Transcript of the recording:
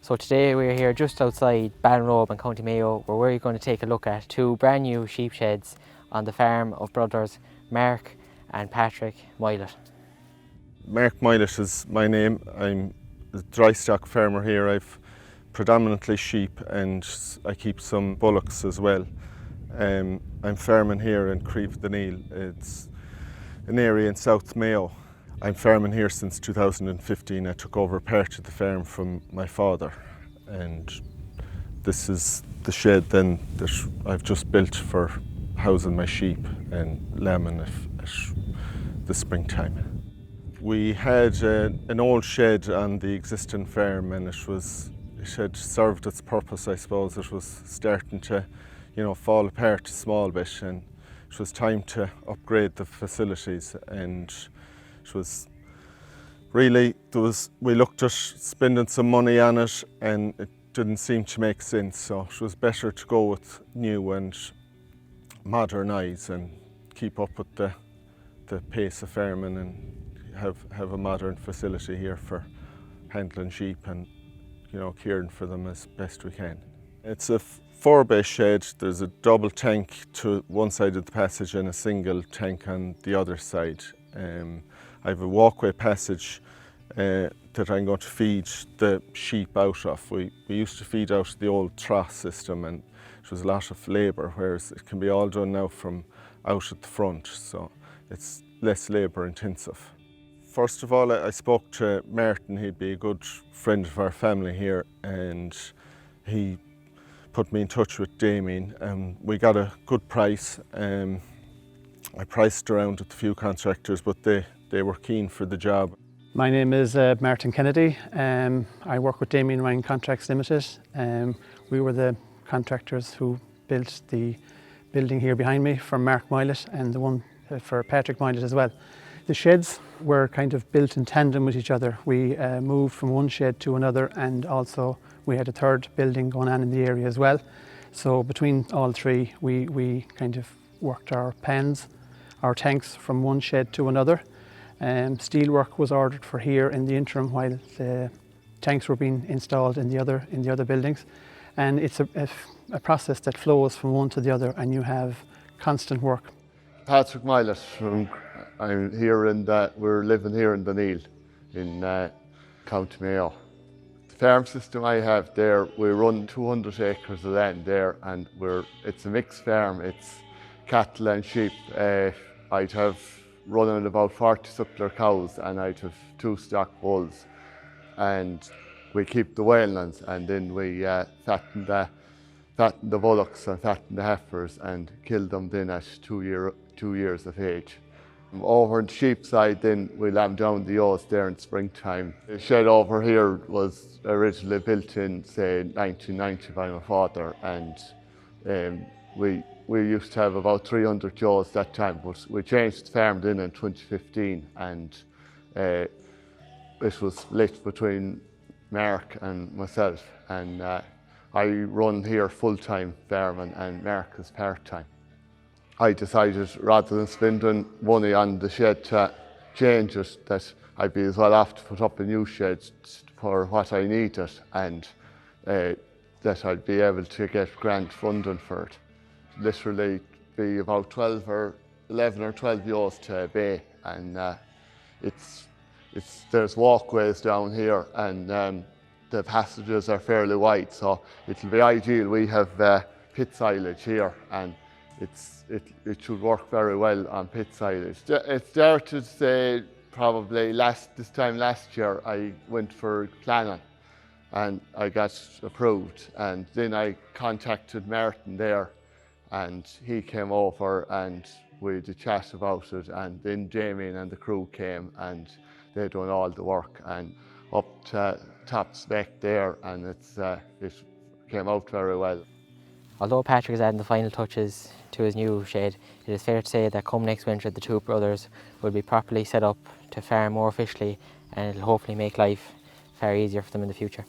So today we're here just outside Ballinrobe in County Mayo, where we're going to take a look at two brand new sheep sheds on the farm of brothers Mark and Patrick Moylett. Mark Moylett is my name. I'm a dry stock farmer here. I've predominantly sheep and I keep some bullocks as well. I'm farming here in Creeve-the-Neil. It's an area in South Mayo. I'm farming here since 2015. I took over part of the farm from my father, and this is the shed then that I've just built for housing my sheep and lambing at the springtime. We had an old shed on the existing farm, and it had served its purpose, I suppose. It was starting to, fall apart a small bit, and it was time to upgrade the facilities. And it was really, we looked at spending some money on it and it didn't seem to make sense. So it was better to go with new and modernise and keep up with the pace of farming and have a modern facility here for handling sheep and caring for them as best we can. It's a 4-bay shed. There's a double tank to one side of the passage and a single tank on the other side. I have a walkway passage that I'm going to feed the sheep out of. We used to feed out the old trough system, and it was a lot of labour, whereas it can be all done now from out at the front, so it's less labour intensive. First of all, I spoke to Martin. He'd be a good friend of our family here, and he put me in touch with Damien, and we got a good price. I priced around with a few contractors, but they were keen for the job. My name is Martin Kennedy. I work with Damien Ryan Contracts Limited. We were the contractors who built the building here behind me for Mark Moylett and the one for Patrick Moylett as well. The sheds were kind of built in tandem with each other. We moved from one shed to another, and also we had a third building going on in the area as well. So between all three, we kind of worked our pans, our tanks from one shed to another. Steel work was ordered for here in the interim while the tanks were being installed in the other buildings, and it's a process that flows from one to the other, and you have constant work. Patrick Moylett, I'm here we're living here in the Neil in County Mayo. The farm system I have there, we run 200 acres of land there, and it's a mixed farm. It's cattle and sheep. I'd have running about 40 suppler cows, and I'd have 2 stock bulls, and we keep the whalelands, and then we fatten the bullocks and fatten the heifers and kill them then at 2 years of age. Over on the sheep side then we lamb down the ewes there in springtime. The shed over here was originally built in, say, 1990 by my father, and we used to have about 300 ewes that time, but we changed the farm then in 2015, and it was split between Mark and myself, and I run here full-time farming and Mark is part-time. I decided, rather than spending money on the shed to change it, that I'd be as well off to put up a new shed for what I needed, and that I'd be able to get grant funding for it. Literally be about 11 or 12 ewes to a bay, and there's walkways down here, and the passages are fairly wide, so it'll be ideal. We have pit silage here, and it should work very well on pit silage. It started, say, probably this time last year. I went for planning and I got approved, and then I contacted Martin there, and he came over and we had a chat about it, and then Jamie and the crew came and they done all the work and up to top spec there, and it came out very well. Although Patrick is adding the final touches to his new shed, it is fair to say that come next winter the two brothers will be properly set up to farm more officially, and it will hopefully make life far easier for them in the future.